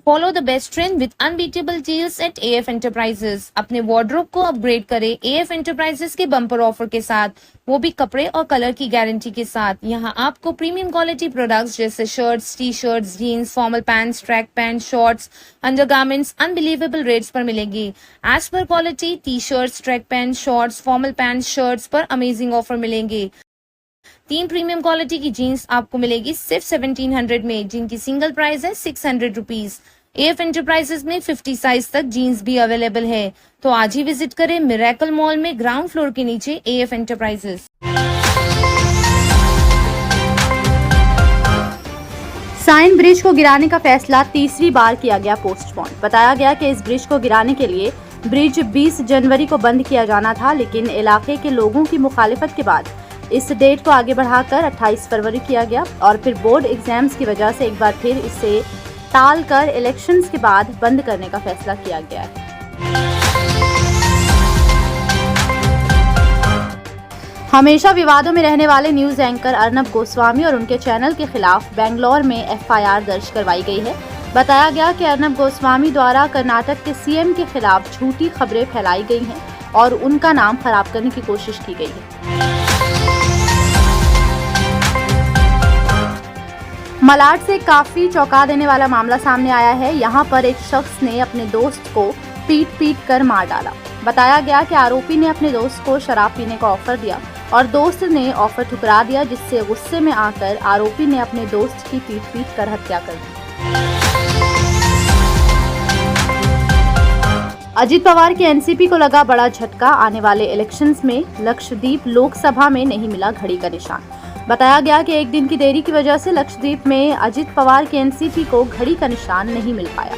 Follow the best trend with unbeatable deals at AF enterprises. अपने wardrobe को upgrade करें AF enterprises के bumper offer के साथ, वो भी कपड़े और कलर की गारंटी के साथ। यहाँ आपको प्रीमियम क्वालिटी प्रोडक्ट्स जैसे shirts, T shirts, jeans, formal pants, track pant, shorts, undergarments unbelievable rates पर मिलेंगी। एज पर quality T shirts, track pant, shorts, formal pant, shirts पर अमेजिंग ऑफर मिलेंगे। 3 प्रीमियम क्वालिटी की जीन्स आपको मिलेगी सिर्फ 1700 में, जिनकी सिंगल प्राइस है 600 रुपीज। एएफ एंटरप्राइजेस में 50 साइज तक जीन्स भी अवेलेबल है, तो आज ही विजिट करें मिरेकल मॉल में ग्राउंड फ्लोर के नीचे एएफ एंटरप्राइजेस। साइन ब्रिज को गिराने का फैसला तीसरी बार किया गया पोस्टपोन। बताया गया कि इस ब्रिज को गिराने के लिए ब्रिज 20 जनवरी को बंद किया जाना था, लेकिन इलाके के लोगों की मुखालिफत के बाद इस डेट को आगे बढ़ाकर 28 फरवरी किया गया और फिर बोर्ड एग्जाम्स की वजह से एक बार फिर इसे टाल कर इलेक्शंस के बाद बंद करने का फैसला किया गया है। हमेशा विवादों में रहने वाले न्यूज एंकर अर्नब गोस्वामी और उनके चैनल के खिलाफ बेंगलोर में एफआईआर दर्ज करवाई गई है। बताया गया कि अर्नब गोस्वामी द्वारा कर्नाटक के सीएम के खिलाफ झूठी खबरें फैलाई गई हैं और उनका नाम खराब करने की कोशिश की गई है। मलाड से काफी चौंका देने वाला मामला सामने आया है। यहाँ पर एक शख्स ने अपने दोस्त को पीट कर मार डाला। बताया गया कि आरोपी ने अपने दोस्त को शराब पीने का ऑफर दिया और दोस्त ने ऑफर ठुकरा दिया, जिससे गुस्से में आकर आरोपी ने अपने दोस्त की पीट कर हत्या कर दी। अजित पवार के एनसीपी को लगा बड़ा झटका। आने वाले इलेक्शंस में लक्षद्वीप लोकसभा में नहीं मिला घड़ी का निशान। बताया गया कि एक दिन की देरी की वजह से लक्षद्वीप में अजित पवार के एनसीपी को घड़ी का निशान नहीं मिल पाया।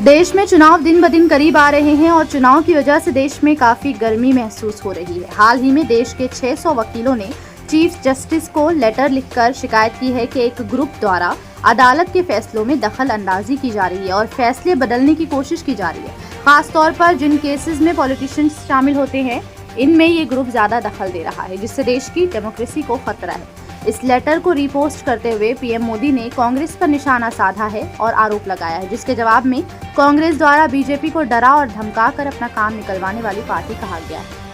देश में चुनाव दिन ब दिन करीब आ रहे हैं और चुनाव की वजह से देश में काफी गर्मी महसूस हो रही है। हाल ही में देश के 600 वकीलों ने चीफ जस्टिस को लेटर लिखकर शिकायत की है कि एक ग्रुप द्वारा अदालत के फैसलों में दखल अंदाजी की जा रही है और फैसले बदलने की कोशिश की जा रही है। खास तौर पर जिन केसेस में पॉलिटिशियंस शामिल होते हैं, इनमें ये ग्रुप ज्यादा दखल दे रहा है, जिससे देश की डेमोक्रेसी को खतरा है। इस लेटर को रिपोस्ट करते हुए पीएम मोदी ने कांग्रेस पर निशाना साधा है और आरोप लगाया है, जिसके जवाब में कांग्रेस द्वारा बीजेपी को डरा और धमका कर अपना काम निकलवाने वाली पार्टी कहा गया है।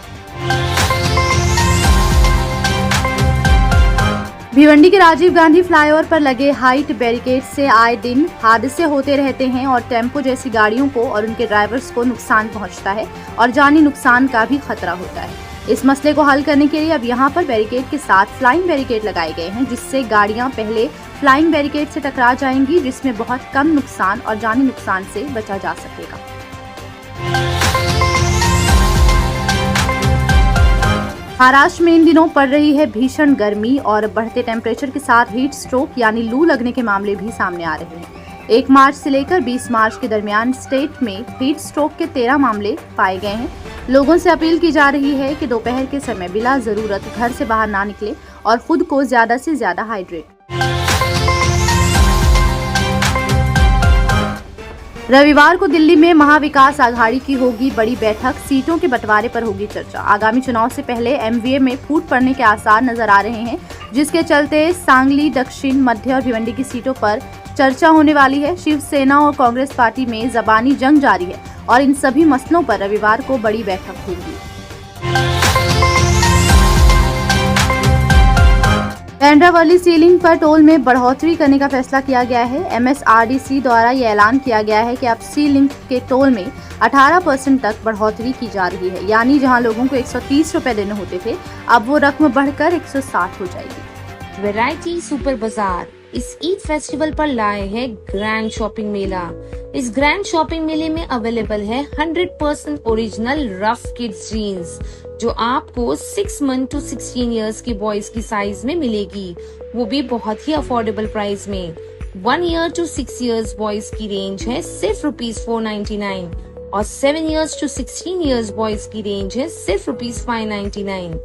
भिवंडी के राजीव गांधी फ्लाईओवर पर लगे हाइट बैरिकेड से आए दिन हादसे होते रहते हैं और टेम्पो जैसी गाड़ियों को और उनके ड्राइवर्स को नुकसान पहुंचता है और जानी नुकसान का भी खतरा होता है। इस मसले को हल करने के लिए अब यहां पर बैरिकेड के साथ फ्लाइंग बैरिकेड लगाए गए हैं, जिससे गाड़ियां पहले फ्लाइंग बैरिकेड से टकरा जाएंगी, जिसमें बहुत कम नुकसान और जानी नुकसान से बचा जा सकेगा। महाराष्ट्र में इन दिनों पड़ रही है भीषण गर्मी और बढ़ते टेम्परेचर के साथ हीट स्ट्रोक यानी लू लगने के मामले भी सामने आ रहे हैं। 1 मार्च से लेकर 20 मार्च के दरमियान स्टेट में हीट स्ट्रोक के 13 मामले पाए गए हैं। लोगों से अपील की जा रही है कि दोपहर के समय बिला जरूरत घर से बाहर ना निकले और खुद को ज्यादा से ज्यादा हाइड्रेट। रविवार को दिल्ली में महाविकास आघाड़ी की होगी बड़ी बैठक। सीटों के बंटवारे पर होगी चर्चा। आगामी चुनाव से पहले एमवीए में फूट पड़ने के आसार नजर आ रहे हैं, जिसके चलते सांगली, दक्षिण, मध्य और भिवंडी की सीटों पर चर्चा होने वाली है। शिवसेना और कांग्रेस पार्टी में जबानी जंग जारी है और इन सभी मसलों पर रविवार को बड़ी बैठक होगी। बांद्रा-वर्ली सीलिंग पर टोल में बढ़ोतरी करने का फैसला किया गया है। एमएसआरडीसी द्वारा ये ऐलान किया गया है कि अब सीलिंग के टोल में 18% तक बढ़ोतरी की जा रही है, यानी जहां लोगों को 130 रुपए देने होते थे, अब वो रकम बढ़कर 160 हो जाएगी। वैरायटी सुपर बाजार इस ईद फेस्टिवल पर लाए है ग्रैंड शॉपिंग मेला। इस ग्रैंड शॉपिंग मेले में अवेलेबल है 100% ओरिजिनल रफ किड्स जीन्स, जो आपको 6 मंथ टू 16 इयर्स की बॉयज की साइज में मिलेगी, वो भी बहुत ही अफोर्डेबल प्राइस में। 1 ईयर टू 6 इयर्स बॉयज की रेंज है सिर्फ ₹499 और 7 इयर्स टू 16 इयर्स बॉयज की रेंज है सिर्फ ₹599।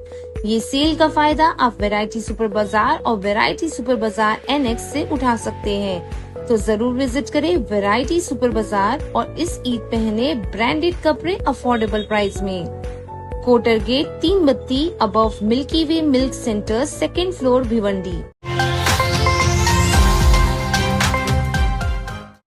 ये सेल का फायदा आप वैरायटी सुपर बाजार और वैरायटी सुपर बाजार NX से उठा सकते हैं, तो जरूर विजिट करें वैरायटी सुपर बाजार और इस ईद पहने ब्रांडेड कपड़े अफोर्डेबल प्राइस में। कोटर गेट 3 बत्ती above milky way milk centre, 2nd floor, Bhiwandi.